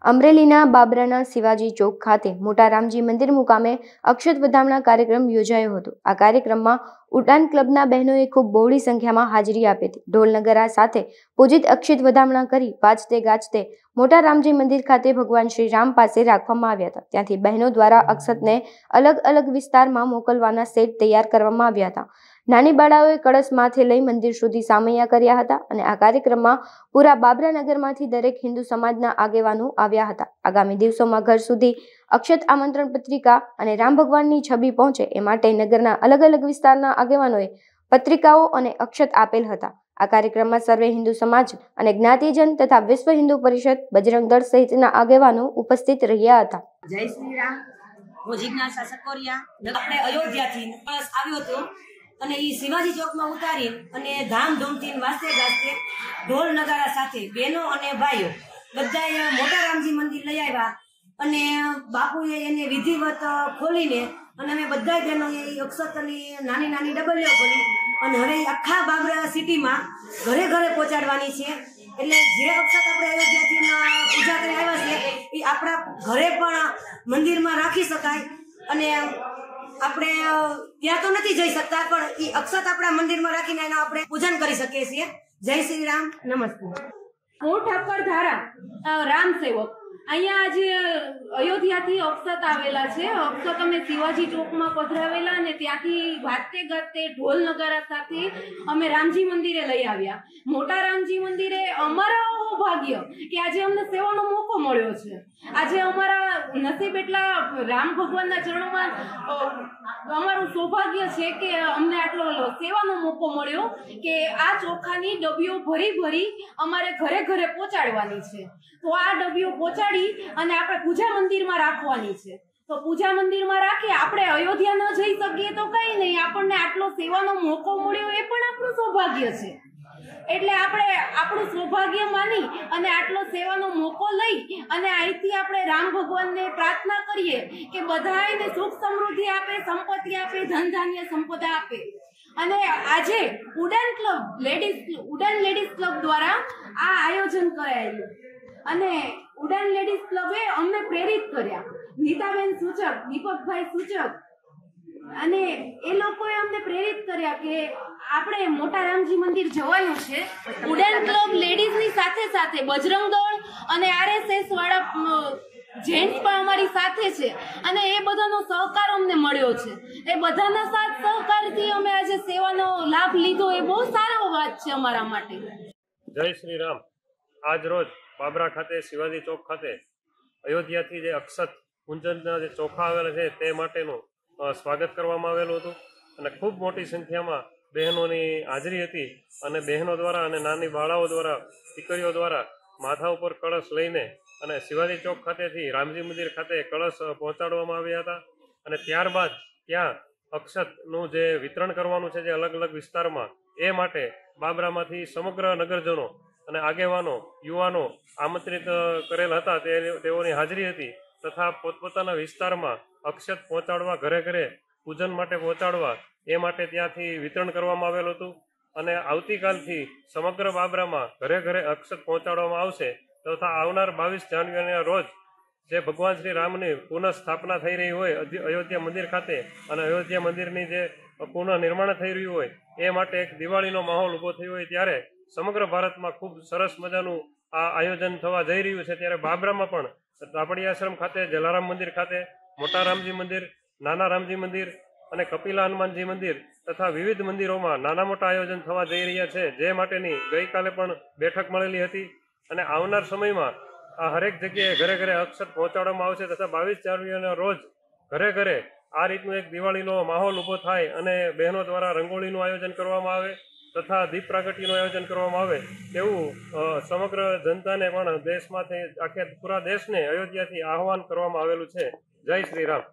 અમરેલીના બાબરાના શિવાજી ચોક ખાતે મોટા રામજી મંદિર મુકામે અક્ષત વધામણા કાર્યક્રમ યોજાયો હતો। આ કાર્યક્રમમાં ઉડાન ક્લબના બહેનોએ ખૂબ બહોળી સંખ્યામાં હાજરી આપી હતી। ઢોલ નગારા સાથે પૂજિત અક્ષત વધામણા કરી વાજતે ગાજતે મોટા રામજી મંદિર ખાતે ભગવાન શ્રી રામ પાસે રાખવામાં આવ્યા હતા। ત્યાંથી બહેનો દ્વારા અક્ષતને અલગ અલગ વિસ્તારમાં મોકલવાના સેટ તૈયાર કરવામાં આવ્યા હતા। નાની બાળાઓએ કળશ માથે લઈ મંદિર સુધી સામૈયા કર્યા હતા અને આ કાર્યક્રમમાં પૂરા બાબરા નગરમાંથી દરેક હિન્દુ સમાજના આગેવાનો આવ્યા હતા। આગામી દિવસોમાં ઘર સુધી અક્ષત આમંત્રણ પત્રિકા અને રામ ભગવાનની છબી પહોંચે એ માટે નગરના અલગ અલગ વિસ્તારના આગેવાનોએ પત્રિકાઓ અને અક્ષત આપેલ હતા। આ કાર્યક્રમમાં સર્વે હિન્દુ સમાજ અને જ્ઞાતિજન તથા વિશ્વ હિન્દુ પરિષદ, બજરંગ દળ સહિતના આગેવાનો ઉપસ્થિત રહ્યા હતા। જય શ્રી રામ। હું જિજ્ઞાસા સકોરિયા। આપણે અયોધ્યાથી કળશ આવ્યો હતો અને એ શિવાજી ચોકમાં ઉતારી અને ધામધૂમથી વાજતે ગાજતે ઢોલ નગારા સાથે બહેનો અને ભાઈઓ બધાએ મોટા રામજી મંદિર લઈ આવ્યા અને બાપુએ એને વિધિવત ખોલીને અને અમે બધા બહેનોએ અક્ષતની નાની નાની ડબલીઓ ખોલી અને હવે આખા બાબરા સિટીમાં ઘરે ઘરે પહોંચાડવાની છે। એટલે જે અક્ષત આપણે અયોધ્યાથી પૂજા કરી આવ્યા છે એ આપણા ઘરે પણ મંદિરમાં રાખી શકાય અને આપણે ત્યાં તો નથી જઈ શકતા પણ એ અક્ષત આપણા મંદિરમાં રાખીને એનું આપણે પૂજન કરી શકીએ છીએ। જય શ્રી રામ, નમસ્તે। હું ઠક્કર ધારા રામ સેવક અહીંયા આજે અયોધ્યાથી અક્ષત આવેલા છે। અક્ષત અમે શિવાજી ચોકમાં પધરાવેલા અને ત્યાંથી વાજતે ગાજતે ઢોલ નગારા સાથે અમે રામજી મંદિરે લઈ આવ્યા। મોટા રામજી મંદિરે અમારા ભાગ્ય કે આજે અમને સેવાનો મોકો મળ્યો છે। આજે અમારા નસીબ એટલા રામ ભગવાનના ચરણોમાં અમારું સૌભાગ્ય છે કે અમને આટલો સેવાનો મોકો મળ્યો કે આ ચોખાની ડબીઓ ભરી ભરી અમારે ઘરે ઘરે પહોંચાડવાની છે। તો આ ડબીઓ પહોંચાડી અને આપણે પૂજા મંદિરમાં રાખવાની છે। તો પૂજા મંદિરમાં રાખી આપણે અયોધ્યા ન જઈ શકીએ તો કઈ નહીં, આપણને આટલો સેવાનો મોકો મળ્યો એ પણ આપણું સૌભાગ્ય છે। એટલે આપણે આપણું સૌભાગ્ય માની અને આટલો સેવાનો મોકો લઈ અને અહીંથી આપણે રામ ભગવાનને પ્રાર્થના કરીએ કે બધાને સુખ સમૃદ્ધિ આપે, સંપત્તિ આપે, ધન ધાન્ય સંપદા આપે। અને આજે ઉડાન લેડીઝ ક્લબ દ્વારા આ આયોજન કરાયેલું અને ઉડાન લેડીઝ ક્લબે અમને પ્રેરિત કર્યા। નીતાબેન સૂચક, દીપકભાઈ સૂચક અને એ લોકોએ અમને પ્રેરિત કર્યા કે આપણે મોટા રામજી મંદિર જવાનું છે। ઉડાન ક્લબ લેડીઝની સાથે સાથે બજરંગ દળ અને RSS વાળા જેન્ટ્સ પણ અમારી સાથે છે અને એ બધાનો સહકાર અમને મળ્યો છે। એ બધાના સાથ સહકારથી અમે આજે સેવાનો લાભ લીધો, એ બહુ સારો વાત છે અમારા માટે। જય શ્રી રામ। આજ રોજ બાબરા ખાતે શિવાજી ચોક ખાતે અયોધ્યાથી જે અક્ષત પૂજનના જે ચોખા આવેલા છે તે માટેનું સ્વાગત કરવામાં આવેલું હતું અને ખૂબ મોટી સંખ્યામાં બહેનોની હાજરી હતી અને બહેનો દ્વારા અને નાની બાળાઓ દ્વારા, દીકરીઓ દ્વારા માથા ઉપર કળશ લઈને અને શિવાજી ચોક ખાતેથી રામજી મંદિર ખાતે કળશ પહોંચાડવામાં આવ્યા હતા અને ત્યારબાદ ત્યાં અક્ષતનું જે વિતરણ કરવાનું છે જે અલગ અલગ વિસ્તારમાં, એ માટે બાબરામાંથી સમગ્ર નગરજનો અને આગેવાનો, યુવાનો આમંત્રિત કરેલ હતા। તેઓની હાજરી હતી તથા પોતપોતાના વિસ્તારમાં અક્ષત પહોંચાડવા, ઘરે ઘરે પૂજન માટે પહોંચાડવા એ માટે ત્યાંથી વિતરણ કરવામાં આવેલું હતું અને આવતીકાલથી સમગ્ર બાબરામાં ઘરે ઘરે અક્ષત પહોંચાડવામાં આવશે તથા આવનાર 22 જાન્યુઆરીના રોજ જે ભગવાન શ્રી રામની પુનઃ સ્થાપના થઈ રહી હોય અયોધ્યા મંદિર ખાતે અને અયોધ્યા મંદિરની જે પુનઃ નિર્માણ થઈ રહ્યું હોય એ માટે એક દિવાળીનો માહોલ ઊભો થયો હોય ત્યારે સમગ્ર ભારતમાં ખૂબ સરસ મજાનું આ આયોજન થવા જઈ રહ્યું છે। ત્યારે બાબરામાં પણ તાપડી આશ્રમ ખાતે, જલારામ મંદિર ખાતે, મોટા રામજી મંદિર, નાના રામજી મંદિર અને કપિલા હનુમાનજી મંદિર તથા વિવિધ મંદિરોમાં નાના મોટા આયોજન થવા જઈ રહ્યા છે, જે માટેની ગઈકાલે પણ બેઠક મળેલી હતી અને આવનાર સમયમાં આ હરેક જગ્યાએ ઘરે ઘરે અક્ષત પહોંચાડવામાં આવશે તથા 22 જાન્યુઆરીના રોજ ઘરે ઘરે આ રીતનું એક દિવાળીનો માહોલ ઊભો થાય અને બહેનો દ્વારા રંગોળીનું આયોજન કરવામાં આવે તથા દીપ પ્રાગટ્યનું આયોજન કરવામાં આવે તેવું સમગ્ર જનતાને પણ દેશમાંથી આખે પૂરા દેશને અયોધ્યાથી આહવાન કરવામાં આવેલું છે। જય શ્રી રામ।